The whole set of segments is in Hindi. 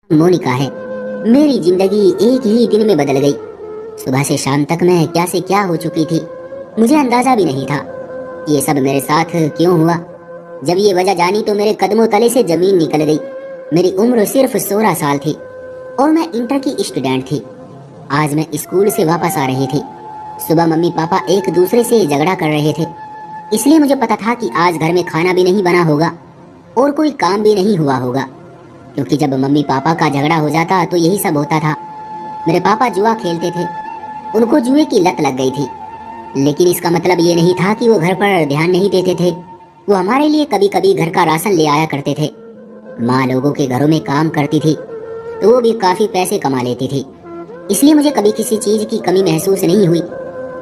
मोनिका है। मेरी जिंदगी एक ही दिन में बदल गई। सुबह से शाम तक मैं क्या से क्या हो चुकी थी, मुझे अंदाजा भी नहीं था। ये सब मेरे साथ क्यों हुआ। जब ये वजह जानी तो मेरे कदमों तले से जमीन निकल गई। मेरी उम्र सिर्फ 16 साल थी और मैं इंटर की स्टूडेंट थी। आज मैं स्कूल से वापस आ रही थी। सुबह मम्मी पापा एक दूसरे से झगड़ा कर रहे थे, इसलिए मुझे पता था कि आज घर में खाना भी नहीं बना होगा और कोई काम भी नहीं हुआ होगा। क्योंकि जब मम्मी पापा का झगड़ा हो जाता तो यही सब होता था। मेरे पापा जुआ खेलते थे, उनको जुए की लत लग गई थी। लेकिन इसका मतलब ये नहीं था कि वो घर पर ध्यान नहीं देते थे। वो हमारे लिए कभी कभी घर का राशन ले आया करते थे। माँ लोगों के घरों में काम करती थी तो वो भी काफी पैसे कमा लेती थी। इसलिए मुझे कभी किसी चीज की कमी महसूस नहीं हुई,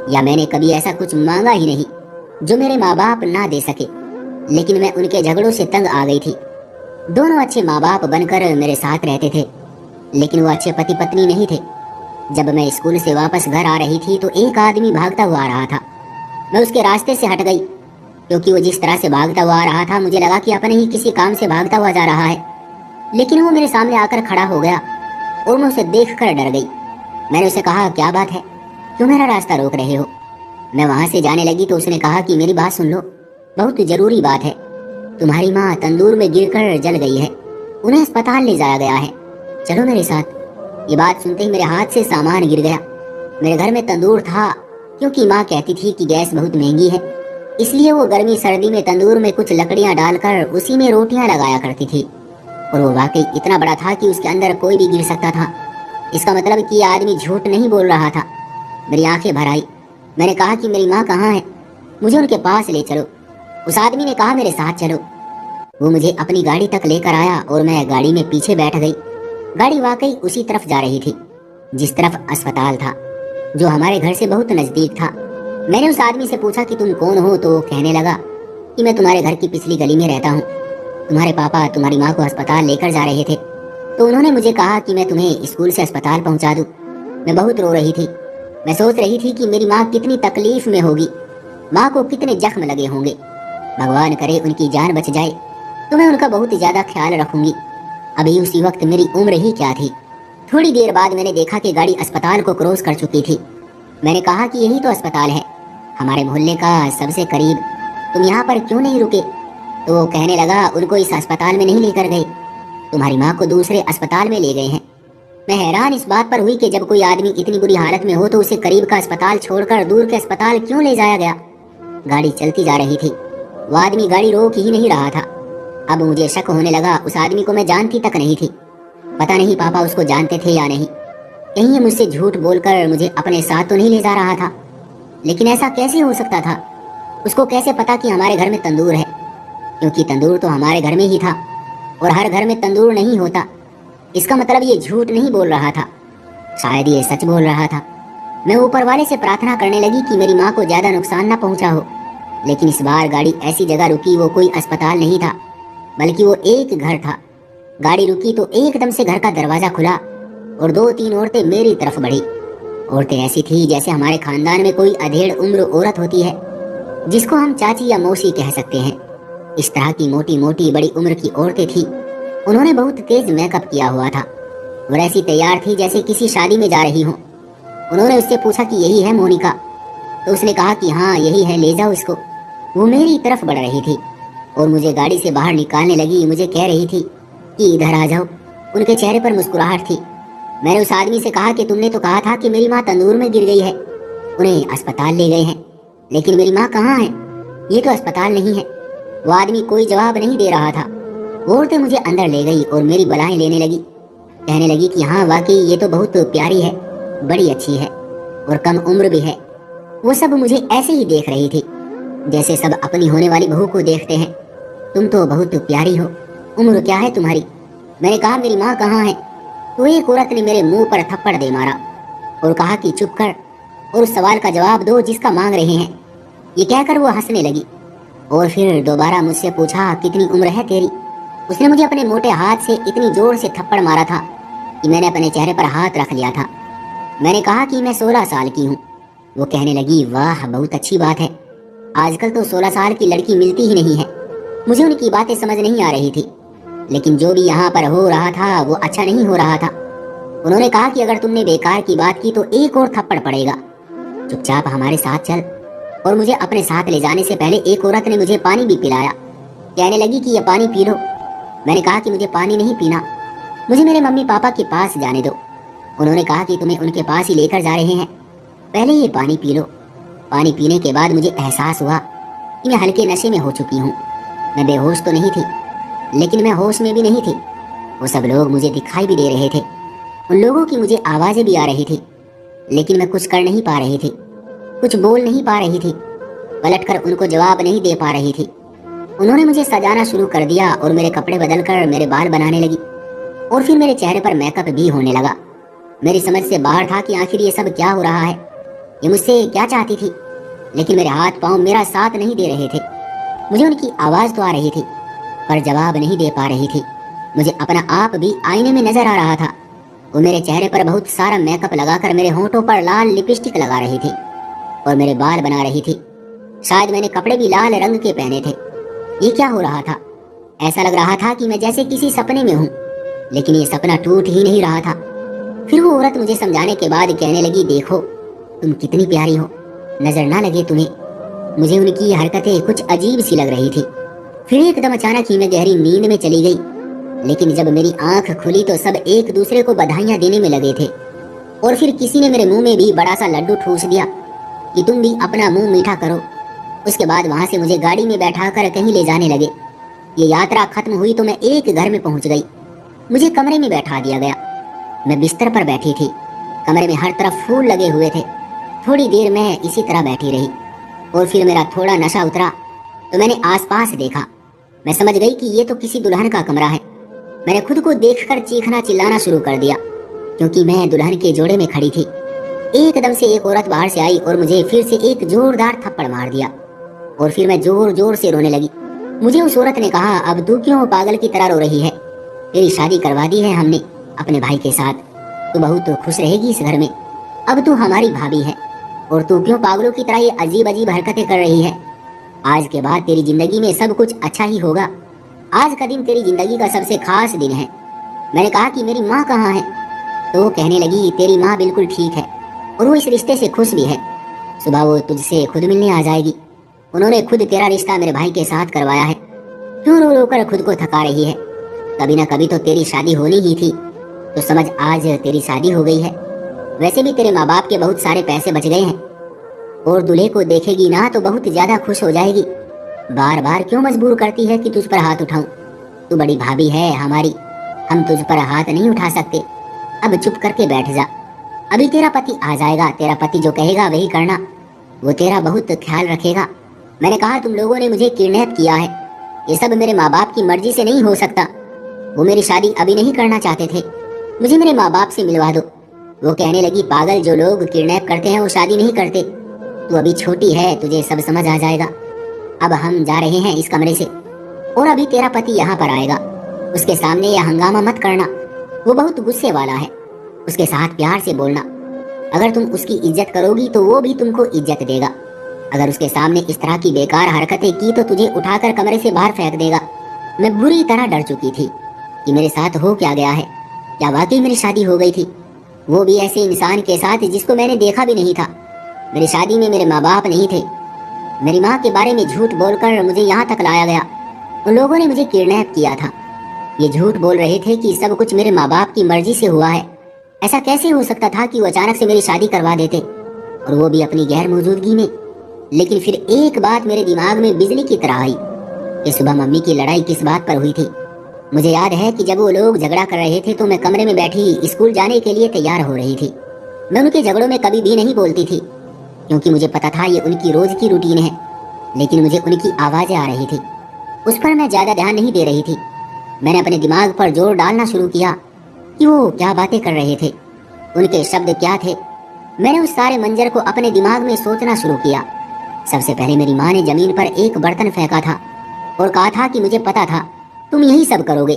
या मैंने कभी ऐसा कुछ मांगा ही नहीं जो मेरे माँ बाप ना दे सके। लेकिन मैं उनके झगड़ों से तंग आ गई थी। दोनों अच्छे माँ बाप बनकर मेरे साथ रहते थे, लेकिन वो अच्छे पति पत्नी नहीं थे। जब मैं स्कूल से वापस घर आ रही थी तो एक आदमी भागता हुआ आ रहा था। मैं उसके रास्ते से हट गई, क्योंकि वो जिस तरह से भागता हुआ आ रहा था मुझे लगा कि अपने ही किसी काम से भागता हुआ जा रहा है। लेकिन वो मेरे सामने आकर खड़ा हो गया और मैं उसे देखकर डर गई। मैंने उसे कहा, क्या बात है, क्यों मेरा रास्ता रोक रहे हो। मैं वहां से जाने लगी तो उसने कहा कि मेरी बात सुन लो, बहुत जरूरी बात है। तुम्हारी माँ तंदूर में गिरकर जल गई है, उन्हें अस्पताल ले जाया गया है, चलो मेरे साथ। ये बात सुनते ही मेरे हाथ से सामान गिर गया। मेरे घर में तंदूर था, क्योंकि माँ कहती थी कि गैस बहुत महंगी है, इसलिए वो गर्मी सर्दी में तंदूर में कुछ लकड़ियां डालकर उसी में रोटियां लगाया करती थी। और वो वाकई इतना बड़ा था कि उसके अंदर कोई भी गिर सकता था। इसका मतलब कि ये आदमी झूठ नहीं बोल रहा था। मेरी आंखें भर आई। मैंने कहा कि मेरी माँ कहाँ है, मुझे उनके पास ले चलो। उस आदमी ने कहा, मेरे साथ चलो। वो मुझे अपनी गाड़ी तक लेकर आया और मैं गाड़ी में पीछे बैठ गई। गाड़ी वाकई उसी तरफ जा रही थी जिस तरफ अस्पताल था, जो हमारे घर से बहुत नजदीक था। मैंने उस आदमी से पूछा कि तुम कौन हो, तो वो कहने लगा कि मैं तुम्हारे घर की पिछली गली में रहता हूँ। तुम्हारे पापा तुम्हारी माँ को अस्पताल लेकर जा रहे थे, तो उन्होंने मुझे कहा कि मैं तुम्हें स्कूल से अस्पताल पहुँचा दूँ। मैं बहुत रो रही थी। मैं सोच रही थी कि मेरी माँ कितनी तकलीफ में होगी, माँ को कितने जख्म लगे होंगे। भगवान करे उनकी जान बच जाए तो मैं उनका बहुत ज्यादा ख्याल रखूंगी। अभी उसी वक्त मेरी उम्र ही क्या थी। थोड़ी देर बाद मैंने देखा कि गाड़ी अस्पताल को क्रॉस कर चुकी थी। मैंने कहा कि यही तो अस्पताल है, हमारे मोहल्ले का सबसे करीब, तुम यहाँ पर क्यों नहीं रुके। तो वो कहने लगा, उनको इस अस्पताल में नहीं लेकर गए, तुम्हारी माँ को दूसरे अस्पताल में ले गए हैं। मैं हैरान इस बात पर हुई कि जब कोई आदमी इतनी बुरी हालत में हो तो उसे करीब का अस्पताल छोड़कर दूर के अस्पताल क्यों ले जाया गया। गाड़ी चलती जा रही थी, वो आदमी गाड़ी रोक ही नहीं रहा था। अब मुझे शक होने लगा, उस आदमी को मैं जानती तक नहीं थी। पता नहीं पापा उसको जानते थे या नहीं, कहीं ये मुझसे झूठ बोलकर मुझे अपने साथ तो नहीं ले जा रहा था। लेकिन ऐसा कैसे हो सकता था। उसको कैसे पता कि हमारे घर में तंदूर है, क्योंकि तंदूर तो हमारे घर में ही था और हर घर में तंदूर नहीं होता। इसका मतलब ये झूठ नहीं बोल रहा था, शायद ये सच बोल रहा था। मैं ऊपर वाले से प्रार्थना करने लगी कि मेरी माँ को ज्यादा नुकसान ना पहुंचा हो। लेकिन इस बार गाड़ी ऐसी जगह रुकी, वो कोई अस्पताल नहीं था बल्कि वो एक घर था। गाड़ी रुकी तो एकदम से घर का दरवाजा खुला और 2-3 औरतें मेरी तरफ बढ़ी। औरतें ऐसी थी जैसे हमारे खानदान में कोई अधेड़ उम्र औरत होती है, जिसको हम चाची या मौसी कह सकते हैं। इस तरह की मोटी मोटी बड़ी उम्र की औरतें थी। उन्होंने बहुत तेज मेकअप किया हुआ था और ऐसी तैयार थी जैसे किसी शादी में जा रही हो। उन्होंने उससे पूछा कि यही है मोनिका, तो उसने कहा कि हाँ यही है, ले जाओ इसको। वो मेरी तरफ बढ़ रही थी और मुझे गाड़ी से बाहर निकालने लगी। मुझे कह रही थी कि इधर आ जाओ। उनके चेहरे पर मुस्कुराहट थी। मैंने उस आदमी से कहा कि तुमने तो कहा था कि मेरी माँ तंदूर में गिर गई है, उन्हें अस्पताल ले गए हैं, लेकिन मेरी माँ कहाँ है, ये तो अस्पताल नहीं है। वो आदमी कोई जवाब नहीं दे रहा था। वो औरतें मुझे अंदर ले गई और मेरी बलाएं लेने लगी। कहने लगी कि हाँ वाकई ये तो बहुत प्यारी है, बड़ी अच्छी है और कम उम्र भी है। वो सब मुझे ऐसे ही देख रही थी जैसे सब अपनी होने वाली बहू को देखते हैं। तुम तो बहुत प्यारी हो, उम्र क्या है तुम्हारी। मैंने कहा, मेरी माँ कहाँ है। तो एक औरत ने मेरे मुंह पर थप्पड़ दे मारा और कहा कि चुप कर और उस सवाल का जवाब दो जिसका मांग रहे हैं। ये कहकर वो हंसने लगी और फिर दोबारा मुझसे पूछा, कितनी उम्र है तेरी। उसने मुझे अपने मोटे हाथ से इतनी जोर से थप्पड़ मारा था कि मैंने अपने चेहरे पर हाथ रख लिया था। मैंने कहा कि मैं 16 साल की हूँ। वो कहने लगी, वाह बहुत अच्छी बात है, आजकल तो 16 साल की लड़की मिलती ही नहीं है। मुझे उनकी बातें समझ नहीं आ रही थी। लेकिन जो भी यहाँ पर हो रहा था वो अच्छा नहीं हो रहा था। उन्होंने कहा कि अगर तुमने बेकार की बात की तो एक और थप्पड़ पड़ेगा, चुपचाप हमारे साथ चल। और मुझे अपने साथ ले जाने से पहले एक औरत ने मुझे पानी भी पिलाया। कहने लगी कि यह पानी पी लो। मैंने कहा कि मुझे पानी नहीं पीना, मुझे मेरे मम्मी पापा के पास जाने दो। उन्होंने कहा कि तुम्हें उनके पास ही लेकर जा रहे हैं, पहले ये पानी पी लो। पानी पीने के बाद मुझे एहसास हुआ कि मैं हल्के नशे में हो चुकी हूँ। मैं बेहोश तो नहीं थी, लेकिन मैं होश में भी नहीं थी। वो सब लोग मुझे दिखाई भी दे रहे थे, उन लोगों की मुझे आवाज़ें भी आ रही थी, लेकिन मैं कुछ कर नहीं पा रही थी, कुछ बोल नहीं पा रही थी, पलटकर उनको जवाब नहीं दे पा रही थी। उन्होंने मुझे सजाना शुरू कर दिया और मेरे कपड़े बदलकर मेरे बाल बनाने लगी, और फिर मेरे चेहरे पर मेकअप भी होने लगा। मेरी समझ से बाहर था कि आखिर ये सब क्या हो रहा है, ये मुझसे क्या चाहती थी। लेकिन मेरे हाथ पांव मेरा साथ नहीं दे रहे थे। मुझे उनकी आवाज़ तो आ रही थी, पर जवाब नहीं दे पा रही थी। मुझे अपना आप भी आईने में नजर आ रहा था। वो मेरे चेहरे पर बहुत सारा मेकअप लगाकर मेरे होंठों पर लाल लिपस्टिक लगा रही थी और मेरे बाल बना रही थी। शायद मैंने कपड़े भी लाल रंग के पहने थे। ये क्या हो रहा था? ऐसा लग रहा था कि मैं जैसे किसी सपने में हूँ, लेकिन ये सपना टूट ही नहीं रहा था। फिर वो औरत मुझे समझाने के बाद कहने लगी, देखो तुम कितनी प्यारी हो, नजर ना लगे तुम्हें। मुझे उनकी हरकतें कुछ अजीब सी लग रही थी। फिर एकदम अचानक ही मैं गहरी नींद में चली गई। लेकिन जब मेरी आंख खुली तो सब एक दूसरे को बधाइयां देने में लगे थे, और फिर किसी ने मेरे मुंह में भी बड़ा सा लड्डू ठूस दिया कि तुम भी अपना मुंह मीठा करो। उसके बाद वहां से मुझे गाड़ी में बैठाकर कहीं ले जाने लगे। ये यात्रा खत्म हुई तो मैं एक घर में पहुंच गई। मुझे कमरे में बैठा दिया गया। मैं बिस्तर पर बैठी थी। कमरे में हर तरफ फूल लगे हुए थे। थोड़ी देर मैं इसी तरह बैठी रही, और फिर मेरा थोड़ा नशा उतरा तो मैंने आसपास देखा। मैं समझ गई कि ये तो किसी दुल्हन का कमरा है। मैंने खुद को देखकर चीखना चिल्लाना शुरू कर दिया, क्योंकि मैं दुल्हन के जोड़े में खड़ी थी। एकदम से एक औरत बाहर से आई और मुझे फिर से एक जोरदार थप्पड़ मार दिया, और फिर मैं जोर जोर से रोने लगी। मुझे उस औरत ने कहा, अब तू क्यों पागल की तरह रो रही है? तेरी शादी करवा दी है हमने अपने भाई के साथ, तू बहुत खुश रहेगी इस घर में। अब तू हमारी भाभी है, और तू क्यों पागलों की तरह ये अजीब अजीब हरकतें कर रही है? आज के बाद तेरी जिंदगी में सब कुछ अच्छा ही होगा। आज का दिन तेरी जिंदगी का सबसे खास दिन है। मैंने कहा कि मेरी माँ कहाँ है? तो वो कहने लगी, तेरी माँ बिल्कुल ठीक है और वो इस रिश्ते से खुश भी है। सुबह वो तुझसे खुद मिलने आ जाएगी। उन्होंने खुद तेरा रिश्ता मेरे भाई के साथ करवाया है। क्यों रो रो कर खुद को थका रही है? कभी ना कभी तो तेरी शादी होनी ही थी, तो समझ आज तेरी शादी हो गई है। वैसे भी तेरे माँ बाप के बहुत सारे पैसे बच गए हैं, और दूल्हे को देखेगी ना तो बहुत ज्यादा खुश हो जाएगी। बार बार क्यों मजबूर करती है कि तुझ पर हाथ उठाऊं? तू बड़ी भाभी है हमारी, हम तुझ पर हाथ नहीं उठा सकते। अब चुप करके बैठ जा। अभी तेरा पति आ जाएगा, तेरा पति जो कहेगा वही करना, वो तेरा बहुत ख्याल रखेगा। मैंने कहा, तुम लोगों ने मुझे किडनैप किया है, ये सब मेरे माँ बाप की मर्जी से नहीं हो सकता। वो मेरी शादी अभी नहीं करना चाहते थे, मुझे मेरे माँ बाप से मिलवा दो। वो कहने लगी, पागल, जो लोग किडनैप करते हैं वो शादी नहीं करते। तू अभी छोटी है, तुझे सब समझ आ जाएगा। अब हम जा रहे हैं इस कमरे से, और अभी तेरा पति यहाँ पर आएगा। उसके सामने यह हंगामा मत करना, वो बहुत गुस्से वाला है। उसके साथ प्यार से बोलना। अगर तुम उसकी इज्जत करोगी तो वो भी तुमको इज्जत देगा। अगर उसके सामने इस तरह की बेकार हरकतें की तो तुझे उठाकर कमरे से बाहर फेंक देगा। मैं बुरी तरह डर चुकी थी कि मेरे साथ हो क्या गया है। क्या वाकई मेरी शादी हो गई थी? वो भी ऐसे इंसान के साथ जिसको मैंने देखा भी नहीं था। मेरी शादी में मेरे माँ बाप नहीं थे। मेरी माँ के बारे में झूठ बोलकर मुझे यहाँ तक लाया गया। उन लोगों ने मुझे किडनैप किया था। ये झूठ बोल रहे थे कि सब कुछ मेरे माँ बाप की मर्जी से हुआ है। ऐसा कैसे हो सकता था कि वो अचानक से मेरी शादी करवा देते, और वो भी अपनी गैर मौजूदगी में। लेकिन फिर एक बात मेरे दिमाग में बिजली की तरह आई कि सुबह मम्मी की लड़ाई किस बात पर हुई थी। मुझे याद है कि जब वो लोग झगड़ा कर रहे थे तो मैं कमरे में बैठी स्कूल जाने के लिए तैयार हो रही थी। मैं उनके झगड़ों में कभी भी नहीं बोलती थी, क्योंकि मुझे पता था ये उनकी रोज की रूटीन है। लेकिन मुझे उनकी आवाजें आ रही थी, उस पर मैं ज्यादा ध्यान नहीं दे रही थी। मैंने अपने दिमाग पर जोर डालना शुरू किया कि वो क्या बातें कर रहे थे, उनके शब्द क्या थे। मैंने उस सारे मंजर को अपने दिमाग में सोचना शुरू किया। सबसे पहले मेरी माँ ने जमीन पर एक बर्तन फेंका था और कहा था कि मुझे पता था तुम यही सब करोगे,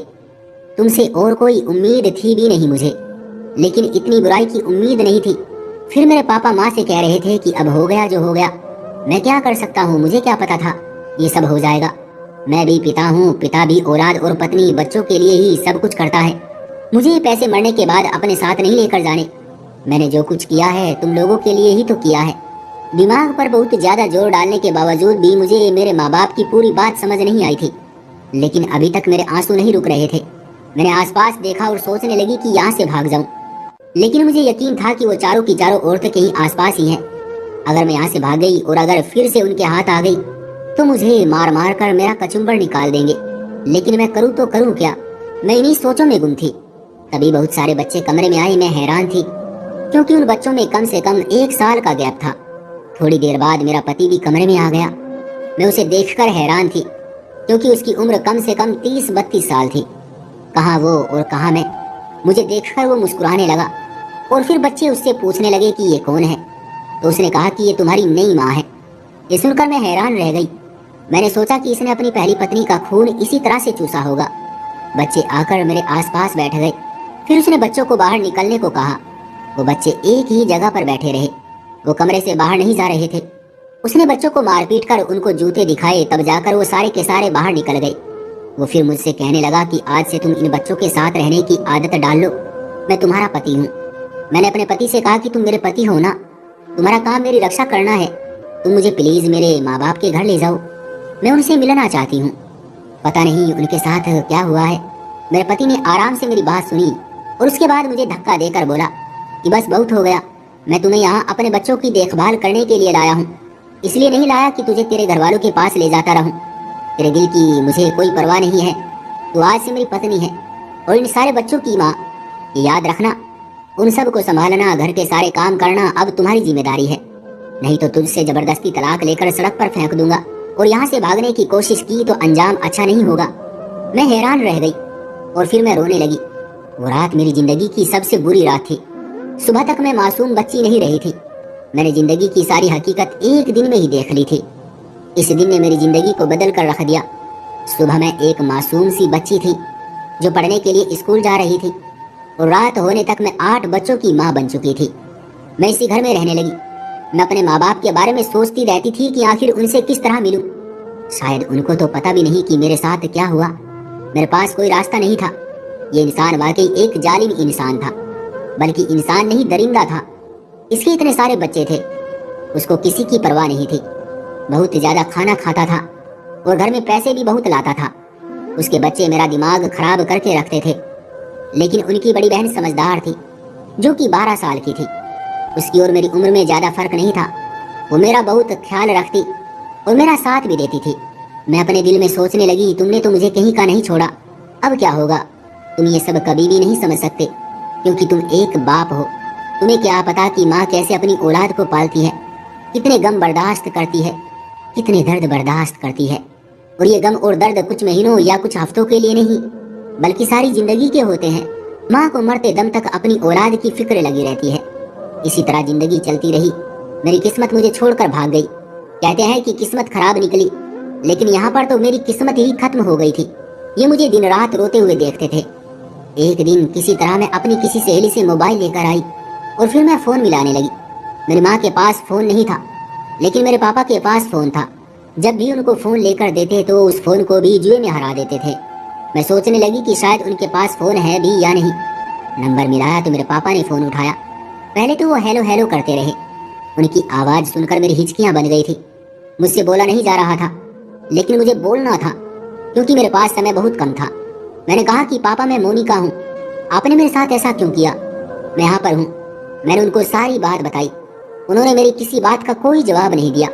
तुमसे और कोई उम्मीद थी भी नहीं मुझे, लेकिन इतनी बुराई की उम्मीद नहीं थी। फिर मेरे पापा माँ से कह रहे थे कि अब हो गया जो हो गया, मैं क्या कर सकता हूँ, मुझे क्या पता था ये सब हो जाएगा। मैं भी पिता हूँ, पिता भी औलाद और पत्नी बच्चों के लिए ही सब कुछ करता है। मुझे ये पैसे मरने के बाद अपने साथ नहीं लेकर जाने। मैंने जो कुछ किया है तुम लोगों के लिए ही तो किया है। दिमाग पर बहुत ज्यादा जोर डालने के बावजूद भी मुझे मेरे माँ बाप की पूरी बात समझ नहीं आई थी, लेकिन अभी तक मेरे आंसू नहीं रुक रहे थे। मैंने आसपास देखा और सोचने लगी कि यहाँ से भाग जाऊं, लेकिन मुझे यकीन था कि वो चारों की चारों औरतें कहीं आसपास ही हैं। अगर मैं यहाँ से भाग गई और अगर फिर से उनके हाथ आ गई तो मुझे मार मार कर मेरा कचुम्बर निकाल देंगे। लेकिन मैं करूँ तो करूँ क्या? मैं इन्हीं सोचों में गुम थी। तभी बहुत सारे बच्चे कमरे में आए। मैं हैरान थी क्योंकि उन बच्चों में कम से कम 1 साल का गैप था। थोड़ी देर बाद मेरा पति भी कमरे में आ गया। मैं उसे देखकर हैरान थी क्योंकि उसकी उम्र कम से कम 30-32 साल थी। कहाँ वो और कहाँ मैं? मुझे देखकर वो मुस्कुराने लगा और फिर बच्चे उससे पूछने लगे कि ये कौन है। तो उसने कहा कि ये तुम्हारी नई माँ है। ये सुनकर मैं हैरान रह गई। मैंने सोचा कि इसने अपनी पहली पत्नी का खून इसी तरह से चूसा होगा। बच्चे आकर मेरे आसपास बैठ गए। फिर उसने बच्चों को बाहर निकलने को कहा। वो बच्चे एक ही जगह पर बैठे रहे। वो कमरे से बाहर नहीं जा रहे थे। उसने बच्चों को मारपीट कर उनको जूते दिखाए, तब जाकर वो सारे के सारे बाहर निकल गए। वो फिर मुझसे कहने लगा कि आज से तुम इन बच्चों के साथ रहने की आदत डाल लो। मैं तुम्हारा पति हूँ। मैंने अपने पति से कहा कि तुम मेरे पति हो ना, तुम्हारा काम मेरी रक्षा करना है। तुम मुझे प्लीज मेरे माँ बाप के घर ले जाओ, मैं उनसे मिलना चाहती हूँ। पता नहीं उनके साथ क्या हुआ है। मेरे पति ने आराम से मेरी बात सुनी और उसके बाद मुझे धक्का देकर बोला कि बस बहुत हो गया, मैं तुम्हें यहाँ अपने बच्चों की देखभाल करने के लिए लाया हूँ। इसलिए नहीं लाया कि तुझे तेरे घर वालों के पास ले जाता रहूँ। तेरे दिल की मुझे कोई परवाह नहीं है। तू आज से मेरी पत्नी है और इन सारे बच्चों की माँ। ये याद रखना, उन सब को संभालना, घर के सारे काम करना अब तुम्हारी जिम्मेदारी है। नहीं तो तुझसे जबरदस्ती तलाक लेकर सड़क पर फेंक दूंगा और यहाँ से भागने की कोशिश की तो अंजाम अच्छा नहीं होगा। मैं हैरान रह गई और फिर मैं रोने लगी। वो रात मेरी जिंदगी की सबसे बुरी रात थी। सुबह तक मैं मासूम बच्ची नहीं रही थी। मैंने जिंदगी की सारी हकीकत एक दिन में ही देख ली थी। इस दिन ने मेरी जिंदगी को बदल कर रख दिया। सुबह मैं एक मासूम सी बच्ची थी जो पढ़ने के लिए स्कूल जा रही थी और रात होने तक मैं 8 बच्चों की माँ बन चुकी थी। मैं इसी घर में रहने लगी। मैं अपने माँ बाप के बारे में सोचती रहती थी कि आखिर उनसे किस तरह मिलूं। शायद उनको तो पता भी नहीं कि मेरे साथ क्या हुआ। मेरे पास कोई रास्ता नहीं था। ये इंसान वाकई एक जालिम इंसान था, बल्कि इंसान नहीं दरिंदा था। इसके इतने सारे बच्चे थे, उसको किसी की परवाह नहीं थी। बहुत ज्यादा खाना खाता था और घर में पैसे भी बहुत लाता था। उसके बच्चे मेरा दिमाग खराब करके रखते थे। लेकिन उनकी बड़ी बहन समझदार थी जो कि 12 साल की थी। उसकी और मेरी उम्र में ज्यादा फर्क नहीं था। वो मेरा बहुत ख्याल रखती और मेरा साथ भी देती थी। मैं अपने दिल में सोचने लगी, तुमने तो मुझे कहीं का नहीं छोड़ा, अब क्या होगा? तुम ये सब कभी भी नहीं समझ सकते क्योंकि तुम एक बाप हो। तुम्हें क्या पता कि माँ कैसे अपनी औलाद को पालती है, कितने गम बर्दाश्त करती है, कितने दर्द बर्दाश्त करती है। और ये गम और दर्द कुछ महीनों या कुछ हफ्तों के लिए नहीं, बल्कि सारी जिंदगी के होते हैं। माँ को मरते दम तक अपनी औलाद की फिक्र लगी रहती है। इसी तरह जिंदगी चलती रही। मेरी किस्मत मुझे छोड़कर भाग गई। कहते हैं कि किस्मत खराब निकली, लेकिन यहाँ पर तो मेरी किस्मत ही खत्म हो गई थी। ये मुझे दिन रात रोते हुए देखते थे। एक दिन किसी तरह मैं अपनी किसी सहेली से मोबाइल लेकर आई और फिर मैं फोन मिलाने लगी। मेरी माँ के पास फोन नहीं था, लेकिन मेरे पापा के पास फोन था। जब भी उनको फोन लेकर देते तो उस फोन को भी जुए में हरा देते थे। मैं सोचने लगी कि शायद उनके पास फोन है भी या नहीं। नंबर मिलाया तो मेरे पापा ने फोन उठाया। पहले तो वो हेलो हेलो करते रहे। उनकी आवाज सुनकर मेरी हिचकियां बन गई थी। मुझसे बोला नहीं जा रहा था, लेकिन मुझे बोलना था क्योंकि मेरे पास समय बहुत कम था। मैंने कहा कि पापा मैं मोनिका हूँ, आपने मेरे साथ ऐसा क्यों किया? मैं यहाँ पर हूँ। मैंने उनको सारी बात बताई। उन्होंने मेरी किसी बात का कोई जवाब नहीं दिया।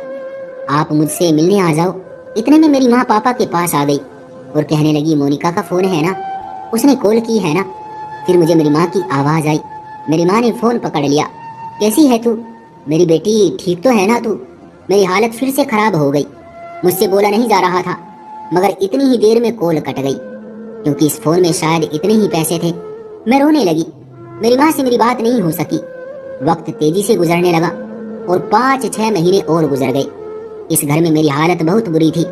आप मुझसे मिलने आ जाओ। इतने में मेरी माँ पापा के पास आ गई और कहने लगी, मोनिका का फोन है ना, उसने कॉल की है ना? फिर मुझे मेरी माँ की आवाज आई। मेरी माँ ने फोन पकड़ लिया। कैसी है तू मेरी बेटी, ठीक तो है ना तू? मेरी हालत फिर से खराब हो गई। मुझसे बोला नहीं जा रहा था, मगर इतनी ही देर में कॉल कट गई क्योंकि इस फोन में शायद इतने ही पैसे थे। मैं रोने लगी। मेरी माँ से मेरी बात नहीं हो सकी। वक्त तेजी से गुजरने लगा और 5-6 महीने और गुजर गए। इस घर में मेरी हालत बहुत बुरी थी।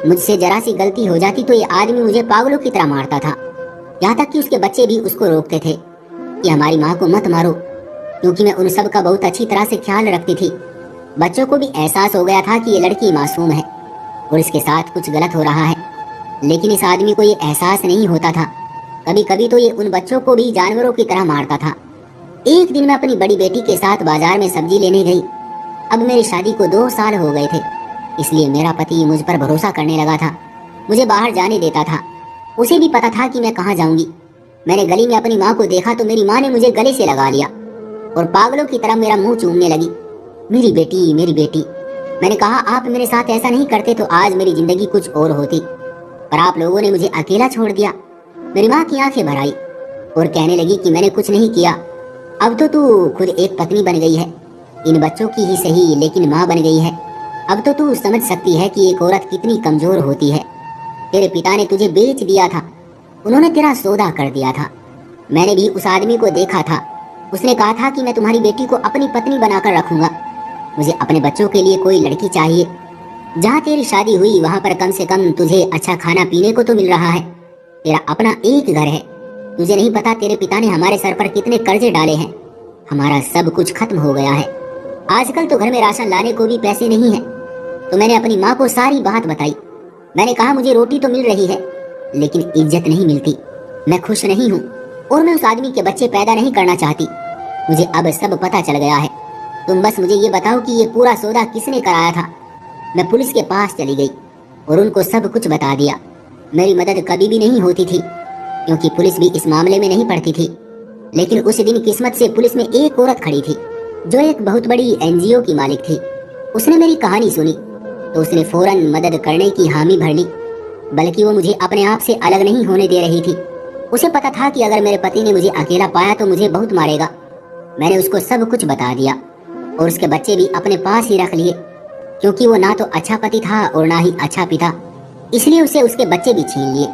मुझसे जरा सी गलती हो जाती तो ये आदमी मुझे पागलों की तरह मारता था। यहाँ तक कि उसके बच्चे भी उसको रोकते थे कि हमारी माँ को मत मारो, क्योंकि मैं उन सब का बहुत अच्छी तरह से ख्याल रखती थी। बच्चों को भी एहसास हो गया था कि ये लड़की मासूम है और इसके साथ कुछ गलत हो रहा है। लेकिन इस आदमी को ये एहसास नहीं होता था। कभी कभी तो ये उन बच्चों को भी जानवरों की तरह मारता था। एक दिन मैं अपनी बड़ी बेटी के साथ बाजार में सब्जी लेने गई। अब मेरी शादी को 2 साल हो गए थे, इसलिए मेरा पति मुझ पर भरोसा करने लगा था, मुझे बाहर जाने देता था। उसे भी पता था कि मैं कहाँ जाऊंगी। मैंने गली में अपनी माँ को देखा तो मेरी माँ ने मुझे गले से लगा लिया और पागलों की तरह मेरा मुंह चूमने लगी। मेरी बेटी, मेरी बेटी। मैंने कहा, आप मेरे साथ ऐसा नहीं करते तो आज मेरी जिंदगी कुछ और होती, पर आप लोगों ने मुझे अकेला छोड़ दिया। मेरी माँ की आंखें भर आई और कहने लगी कि मैंने कुछ नहीं किया, अब तो तू खुद एक पत्नी बन गई है, इन बच्चों की ही सही लेकिन माँ बन गई है। अब तो तू समझ सकती है कि एक औरत कितनी कमजोर होती है। तेरे पिता ने तुझे बेच दिया था, उन्होंने तेरा सौदा कर दिया था। मैंने भी उस आदमी को देखा था, उसने कहा था कि मैं तुम्हारी बेटी को अपनी पत्नी बनाकर रखूंगा। मुझे अपने बच्चों के लिए कोई लड़की चाहिए। जहाँ तेरी शादी हुई वहाँ पर कम से कम तुझे अच्छा खाना पीने को तो मिल रहा है, तेरा अपना एक घर है। तुझे नहीं पता तेरे पिता ने हमारे सर पर कितने कर्जे डाले हैं, हमारा सब कुछ खत्म हो गया है। आजकल तो घर में राशन लाने को भी पैसे नहीं है। तो मैंने अपनी माँ को सारी बात बताई। मैंने कहा, मुझे रोटी तो मिल रही है लेकिन इज्जत नहीं मिलती, मैं खुश नहीं हूँ और मैं उस आदमी के बच्चे पैदा नहीं करना चाहती। मुझे अब सब पता चल गया है। तुम बस मुझे ये बताओ कि ये पूरा सौदा किसने कराया था। मैं पुलिस के पास चली गई और उनको सब कुछ बता दिया। मेरी मदद कभी भी नहीं होती थी क्योंकि पुलिस भी इस मामले में नहीं पड़ती थी। लेकिन उस दिन किस्मत से पुलिस में एक औरत खड़ी थी जो एक बहुत बड़ी एनजीओ की मालिक थी। उसने मेरी कहानी सुनी तो उसने फौरन मदद करने की हामी भर ली, बल्कि वो मुझे अपने आप से अलग नहीं होने दे रही थी। उसे पता था कि अगर मेरे पति ने मुझे अकेला पाया तो मुझे बहुत मारेगा। मैंने उसको सब कुछ बता दिया और उसके बच्चे भी अपने पास ही रख लिए, क्योंकि वो ना तो अच्छा पति था और ना ही अच्छा पिता, इसलिए उसे उसके बच्चे भी छीन लिए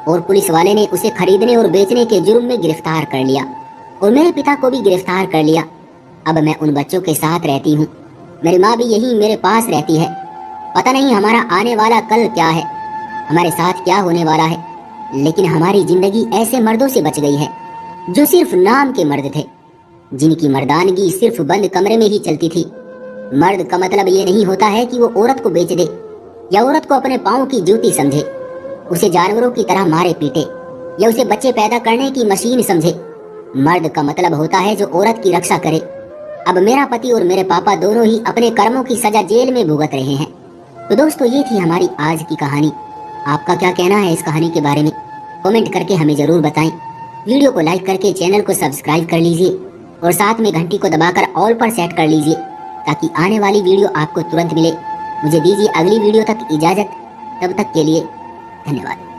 और पुलिस वाले ने उसे खरीदने और बेचने के जुर्म में गिरफ्तार कर लिया और मेरे पिता को भी गिरफ्तार कर लिया। अब मैं उन बच्चों के साथ रहती हूँ, मेरी माँ भी यही मेरे पास रहती है। पता नहीं हमारा आने वाला कल क्या है, हमारे साथ क्या होने वाला है, लेकिन हमारी जिंदगी ऐसे मर्दों से बच गई है जो सिर्फ नाम के मर्द थे, जिनकी मर्दानगी सिर्फ बंद कमरे में ही चलती थी। मर्द का मतलब ये नहीं होता है कि वो औरत को बेच दे या औरत को अपने पाँव की जूती समझे, उसे जानवरों की तरह मारे पीटे या उसे बच्चे पैदा करने की मशीन समझे। मर्द का मतलब होता है जो औरत की रक्षा करे। अब मेरा पति और मेरे पापा दोनों ही अपने कर्मों की सजा जेल में भुगत रहे हैं। तो दोस्तों, ये थी हमारी आज की कहानी। आपका क्या कहना है इस कहानी के बारे में? कमेंट करके हमें जरूर बताएं। वीडियो को लाइक करके चैनल को सब्सक्राइब कर लीजिए और साथ में घंटी को दबाकर ऑल पर सेट कर लीजिए ताकि आने वाली वीडियो आपको तुरंत मिले। मुझे दीजिए अगली वीडियो तक इजाजत, तब तक के लिए धन्यवाद।